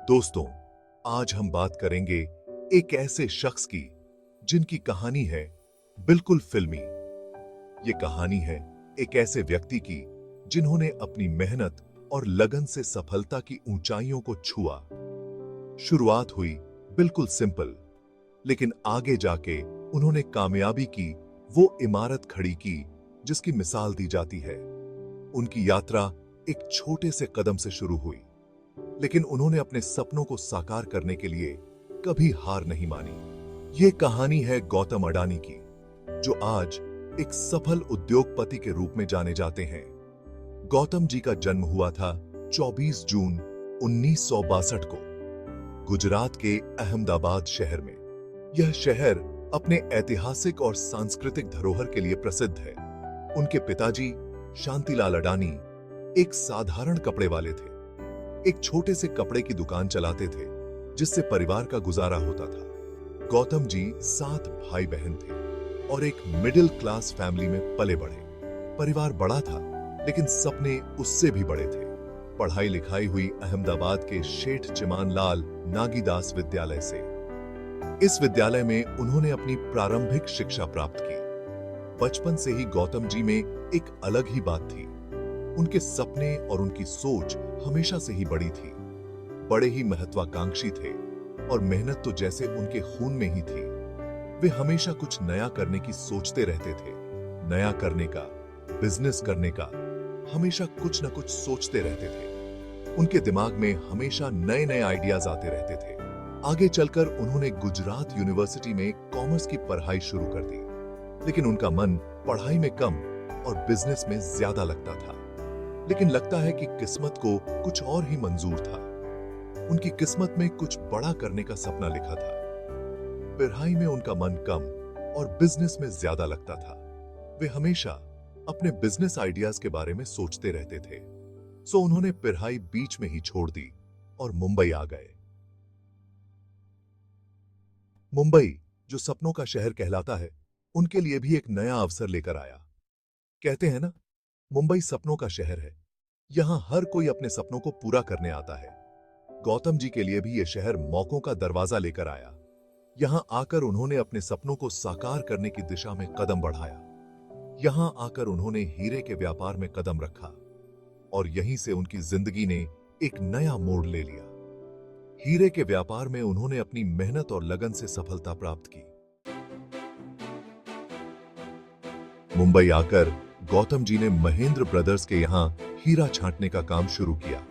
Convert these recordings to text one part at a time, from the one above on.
दोस्तों, आज हम बात करेंगे एक ऐसे शख्स की जिनकी कहानी है बिल्कुल फिल्मी। ये कहानी है एक ऐसे व्यक्ति की जिन्होंने अपनी मेहनत और लगन से सफलता की ऊंचाइयों को छुआ। शुरुआत हुई बिल्कुल सिंपल, लेकिन आगे जाके उन्होंने कामयाबी की वो इमारत खड़ी की जिसकी मिसाल दी जाती है। उनकी यात्रा एक छोटे से कदम से शुरू हुई, लेकिन उन्होंने अपने सपनों को साकार करने के लिए कभी हार नहीं मानी। ये कहानी है गौतम अडानी की, जो आज एक सफल उद्योगपति के रूप में जाने जाते हैं। गौतम जी का जन्म हुआ था 24 जून 1962 को गुजरात के अहमदाबाद शहर में। यह शहर अपने ऐतिहासिक और सांस्कृतिक धरोहर के लिए प्रसिद्ध है। उनके पिताजी शांतिलाल अडानी एक साधारण कपड़े वाले थे। एक छोटे से कपड़े की दुकान चलाते थे, जिससे परिवार का गुजारा होता था। गौतम जी 7 भाई बहन थे और एक मिडिल क्लास फैमिली में पले बढ़े। परिवार बड़ा था, लेकिन सपने उससे भी बड़े थे। पढ़ाई लिखाई हुई अहमदाबाद के शेठ चिमान लाल नागीदास विद्यालय से। इस विद्यालय में उन्होंने अपनी प्रारंभिक शिक्षा प्राप्त की। बचपन से ही गौतम जी में एक अलग ही बात थी। उनके सपने और उनकी सोच हमेशा से ही बड़ी थी। बड़े ही महत्वाकांक्षी थे और मेहनत तो जैसे उनके खून में ही थी। वे हमेशा कुछ नया करने की सोचते रहते थे। नया करने का, बिजनेस करने का, हमेशा कुछ न कुछ सोचते रहते थे। उनके दिमाग में हमेशा नए नए आइडियाज आते रहते थे। आगे चलकर उन्होंने गुजरात यूनिवर्सिटी में कॉमर्स की पढ़ाई शुरू कर दी, लेकिन उनका मन पढ़ाई में कम और बिजनेस में ज्यादा लगता था। लेकिन लगता है कि किस्मत को कुछ और ही मंजूर था। उनकी किस्मत में कुछ बड़ा करने का सपना लिखा था। पढ़ाई में उनका मन कम और बिजनेस में ज्यादा लगता था। वे हमेशा अपने बिजनेस आइडियाज के बारे में सोचते रहते थे। सो उन्होंने पढ़ाई बीच में ही छोड़ दी और मुंबई आ गए। मुंबई, जो सपनों का शहर कहलाता है, उनके लिए भी एक नया अवसर लेकर आया। कहते हैं ना, मुंबई सपनों का शहर है। यहां हर कोई अपने सपनों को पूरा करने आता है। गौतम जी के लिए भी यह शहर मौकों का दरवाजा लेकर आया। यहां आकर उन्होंने अपने सपनों को साकार करने की दिशा में कदम बढ़ाया। यहां आकर उन्होंने हीरे के व्यापार में कदम रखा और यहीं से उनकी जिंदगी ने एक नया मोड़ ले लिया। हीरे के व्यापार में उन्होंने अपनी मेहनत और लगन से सफलता प्राप्त की। मुंबई आकर गौतम जी ने महेंद्र ब्रदर्स के यहां हीरा छांटने का काम शुरू किया।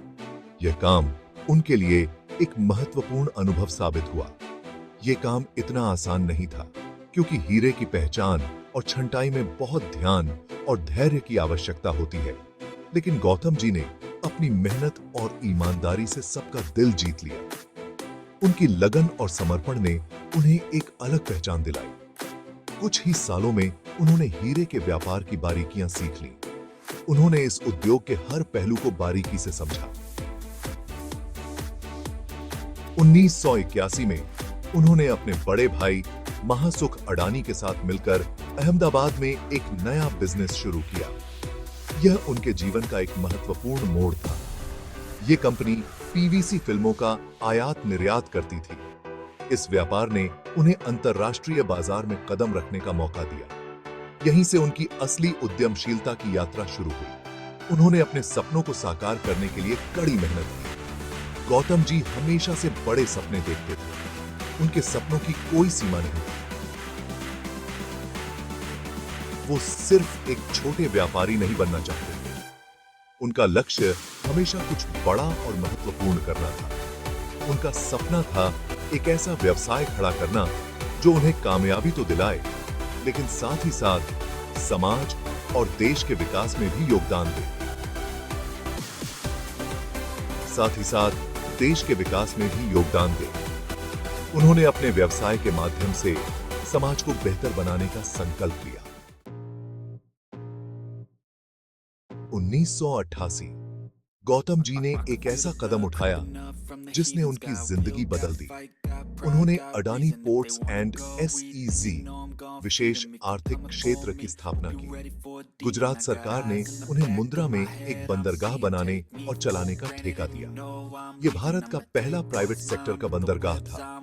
यह काम उनके लिए एक महत्वपूर्ण अनुभव साबित हुआ। यह काम इतना आसान नहीं था, क्योंकि हीरे की पहचान और छंटाई में बहुत ध्यान और धैर्य की आवश्यकता होती है। लेकिन गौतम जी ने अपनी मेहनत और ईमानदारी से सबका दिल जीत लिया। उनकी लगन और समर्पण ने उन्हें एक अलग पहचान दिलाई। कुछ ही सालों में उन्होंने हीरे के व्यापार की बारीकियां सीख लीं। उन्होंने इस उद्योग के हर पहलू को बारीकी से समझा। 1981 में उन्होंने अपने बड़े भाई महासुख अडानी के साथ मिलकर अहमदाबाद में एक नया बिजनेस शुरू किया। यह उनके जीवन का एक महत्वपूर्ण मोड़ था। यह कंपनी पीवीसी फिल्मों का आयात निर्यात करती थी। इस व्यापार ने उन्हें अंतर्राष्ट्रीय बाजार में कदम रखने का मौका दिया। यहीं से उनकी असली उद्यमशीलता की यात्रा शुरू हुई। उन्होंने अपने सपनों को साकार करने के लिए कड़ी मेहनत की। गौतम जी हमेशा से बड़े सपने देखते थे। उनके सपनों की कोई सीमा नहीं थी। वो सिर्फ एक छोटे व्यापारी नहीं बनना चाहते थे। उनका लक्ष्य हमेशा कुछ बड़ा और महत्वपूर्ण करना था। उनका सपना था एक ऐसा व्यवसाय खड़ा करना जो उन्हें कामयाबी तो दिलाए, लेकिन साथ ही साथ समाज और देश के विकास में भी योगदान दे। साथ ही साथ देश के विकास में भी योगदान दे। उन्होंने अपने व्यवसाय के माध्यम से समाज को बेहतर बनाने का संकल्प लिया। 1988 गौतम जी ने एक ऐसा कदम उठाया जिसने उनकी जिंदगी बदल दी। उन्होंने अडानी पोर्ट्स एंड एसईजी विशेष आर्थिक क्षेत्र की स्थापना की। गुजरात सरकार ने उन्हें मुंद्रा में एक बंदरगाह बनाने और चलाने का ठेका दिया। ये भारत का पहला प्राइवेट सेक्टर का बंदरगाह था।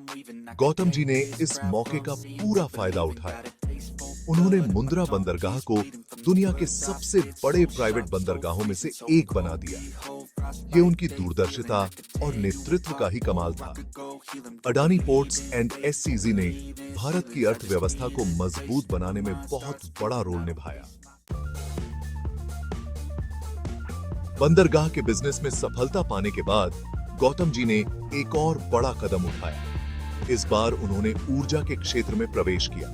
गौतम जी ने इस मौके का पूरा फायदा उठाया। उन्होंने मुंद्रा बंदरगाह को दुनिया के सबसे बड़े प्राइवेट बंदरगाहों में से एक बना दिया। ये उनकी दूरदर्शिता और नेतृत्व का ही कमाल था। अडानी पोर्ट्स एंड एससीजी ने भारत की अर्थव्यवस्था को मजबूत बनाने में बहुत बड़ा रोल निभाया। बंदरगाह के बिजनेस में सफलता पाने के बाद गौतम जी ने एक और बड़ा कदम उठाया। इस बार उन्होंने ऊर्जा के क्षेत्र में प्रवेश किया।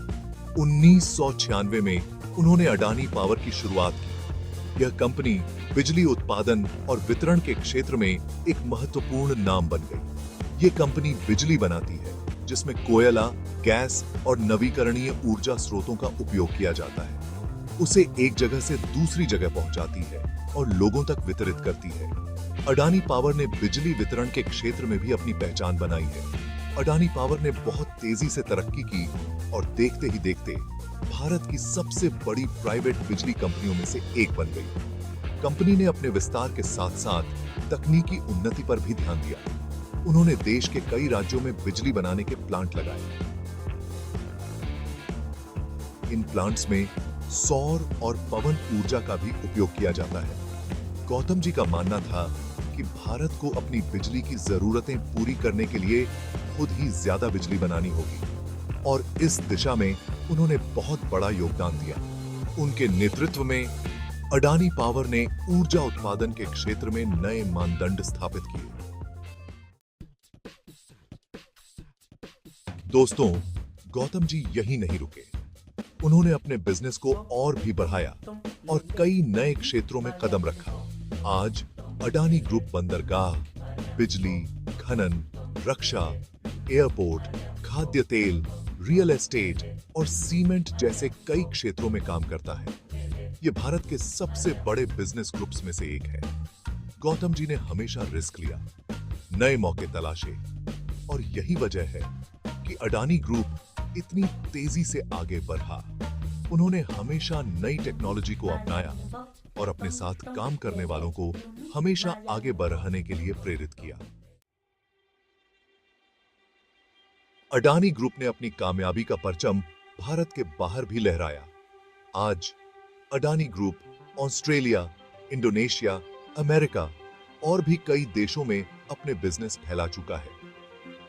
1996 में उन्होंने अडानी पावर की शुरुआत की। यह कंपनी बिजली उत्पादन और वितरण के क्षेत्र में एक महत्वपूर्ण नाम बन गई। ये कंपनी बिजली बनाती है जिसमें कोयला, गैस और नवीकरणीय ऊर्जा स्रोतों का उपयोग किया जाता है। उसे एक जगह से दूसरी जगह पहुंचाती है और लोगों तक वितरित करती है। अडानी पावर ने बिजली वितरण के क्षेत्र में भी अपनी पहचान बनाई है। अडानी पावर ने बहुत तेजी से तरक्की की और देखते ही देखते भारत की सबसे बड़ी प्राइवेट बिजली कंपनियों में से एक बन गई। कंपनी ने अपने विस्तार के साथ साथ तकनीकी उन्नति पर भी ध्यान दिया। उन्होंने देश के कई राज्यों में बिजली बनाने के प्लांट लगाए। इन प्लांट्स में सौर और पवन ऊर्जा का भी उपयोग किया जाता है। गौतम जी का मानना था कि भारत को अपनी बिजली की जरूरतें पूरी करने के लिए खुद ही ज्यादा बिजली बनानी होगी और इस दिशा में उन्होंने बहुत बड़ा योगदान दिया। उनके नेतृत्व में अडानी पावर ने ऊर्जा उत्पादन के क्षेत्र में नए मानदंड स्थापित किए। दोस्तों, गौतम जी यहीं नहीं रुके। उन्होंने अपने बिजनेस को और भी बढ़ाया और कई नए क्षेत्रों में कदम रखा। आज अडानी ग्रुप बंदरगाह, बिजली, खनन, रक्षा, एयरपोर्ट, खाद्य तेल, रियल एस्टेट और सीमेंट जैसे कई क्षेत्रों में काम करता है। यह भारत के सबसे बड़े बिजनेस ग्रुप्स में से एक है। गौतम जी ने हमेशा रिस्क लिया, नए मौके तलाशे और यही वजह है कि अडानी ग्रुप इतनी तेजी से आगे बढ़ा। उन्होंने हमेशा नई टेक्नोलॉजी को अपनाया और अपने साथ काम करने वालों को हमेशा आगे बढ़ने के लिए प्रेरित किया। अडानी ग्रुप ने अपनी कामयाबी का परचम भारत के बाहर भी लहराया। आज Adani group Australia, Indonesia, America और भी कई देशों में अपने बिजनेस फैला चुका है।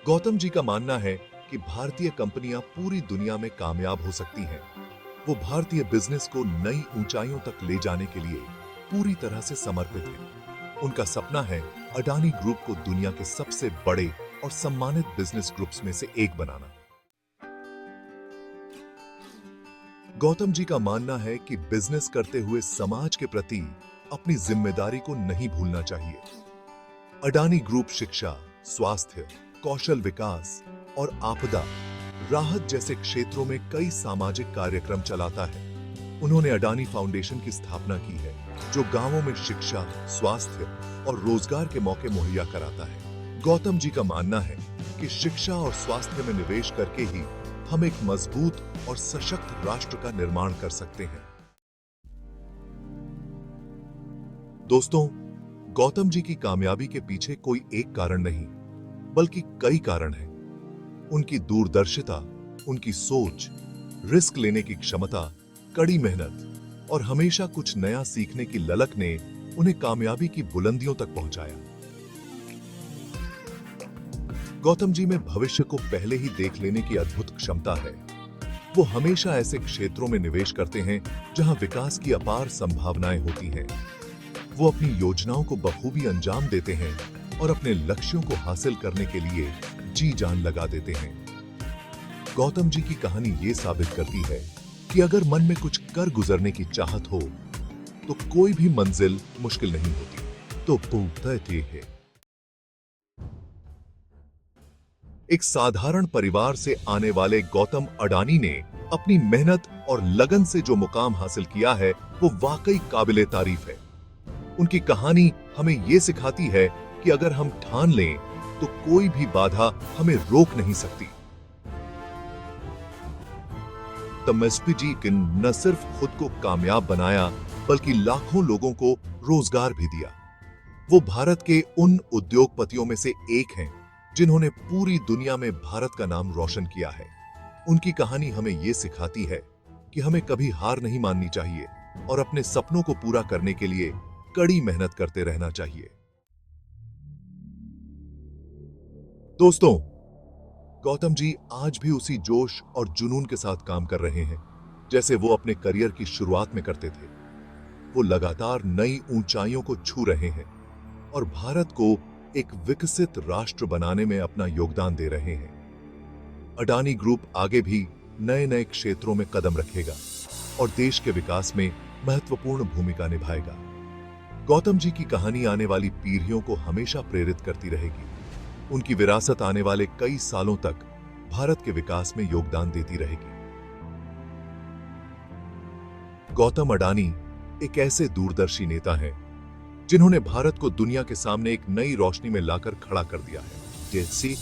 गौतम जी का मानना है कि भारतीय कंपनियां पूरी दुनिया में कामयाब हो सकती हैं। वो भारतीय बिजनेस को नई ऊंचाइयों तक ले जाने के लिए पूरी तरह से समर्पित हैं। उनका सपना है अडानी ग्रुप को दुनिया के सबसे बड़े और सम्मानित बिजनेस ग्रुप्स में से एक बनाना। गौतम जी का मानना है कि बिजनेस करते हुए समाज के प्रति अपनी जिम्मेदारी को नहीं भूलना चाहिए। अडानी ग्रुप शिक्षा, स्वास्थ्य, कौशल विकास और आपदा राहत जैसे क्षेत्रों में कई सामाजिक कार्यक्रम चलाता है। उन्होंने अडानी फाउंडेशन की स्थापना की है, जो गांवों में शिक्षा, स्वास्थ्य और रोजगार के मौके मुहैया कराता है। गौतम जी का मानना है कि शिक्षा और स्वास्थ्य में निवेश करके ही हम एक मजबूत और सशक्त राष्ट्र का निर्माण कर सकते हैं। दोस्तों, गौतम जी की कामयाबी के पीछे कोई एक कारण नहीं, बल्कि कई कारण हैं। उनकी दूरदर्शिता, उनकी सोच, रिस्क लेने की क्षमता, कड़ी मेहनत और हमेशा कुछ नया सीखने की ललक ने उन्हें कामयाबी की बुलंदियों तक पहुंचाया। गौतम जी में भविष्य को पहले ही देख लेने की अद्भुत क्षमता है। वो हमेशा ऐसे क्षेत्रों में निवेश करते हैं जहां विकास की अपार संभावनाएं होती हैं। वो अपनी योजनाओं को बखूबी अंजाम देते हैं और अपने लक्ष्यों को हासिल करने के लिए जी जान लगा देते हैं। गौतम जी की कहानी ये साबित करती है कि अगर मन में कुछ कर गुजरने की चाहत हो तो कोई भी मंजिल मुश्किल नहीं होती। तो पूछते है, एक साधारण परिवार से आने वाले गौतम अडानी ने अपनी मेहनत और लगन से जो मुकाम हासिल किया है वो वाकई काबिले तारीफ है। उनकी कहानी हमें ये सिखाती है कि अगर हम ठान लें तो कोई भी बाधा हमें रोक नहीं सकती। गौतम एसपी जी ने न सिर्फ खुद को कामयाब बनाया बल्कि लाखों लोगों को रोजगार भी दिया। वो भारत के उन उद्योगपतियों में से एक हैं जिन्होंने पूरी दुनिया में भारत का नाम रोशन किया है। उनकी कहानी हमें ये सिखाती है कि हमें कभी हार नहीं माननी चाहिए और अपने सपनों को पूरा करने के लिए कड़ी मेहनत करते रहना चाहिए। दोस्तों, गौतम जी आज भी उसी जोश और जुनून के साथ काम कर रहे हैं जैसे वो अपने करियर की शुरुआत में करते थे। वो लगातार नई ऊंचाइयों को छू रहे हैं और भारत को एक विकसित राष्ट्र बनाने में अपना योगदान दे रहे हैं। अडानी ग्रुप आगे भी नए नए क्षेत्रों में कदम रखेगा और देश के विकास में महत्वपूर्ण भूमिका निभाएगा। गौतम जी की कहानी आने वाली पीढ़ियों को हमेशा प्रेरित करती रहेगी। उनकी विरासत आने वाले कई सालों तक भारत के विकास में योगदान देती रहेगी। गौतम अडानी एक ऐसे दूरदर्शी नेता हैं जिन्होंने भारत को दुनिया के सामने एक नई रोशनी में लाकर खड़ा कर दिया है। जैसे